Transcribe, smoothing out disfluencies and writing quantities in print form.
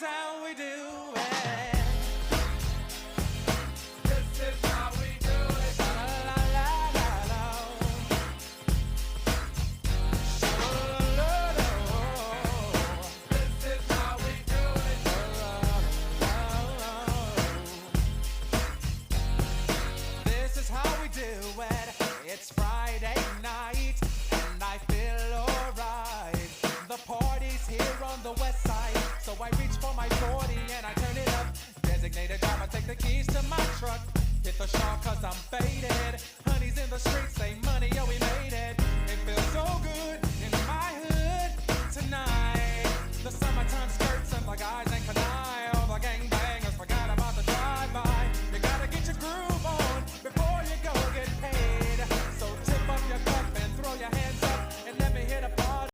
is how we do it. This is how we do it. La la la la la. This is how we do it. This is how we do it. It's Friday night and I feel alright. The party's here on the west side, so I reach for my 40 and I turn it up. Designated driver, take the keys to my truck. Hit the shop cause I'm faded. Honey's in the streets, say money, yo we made it. It feels so good in my hood.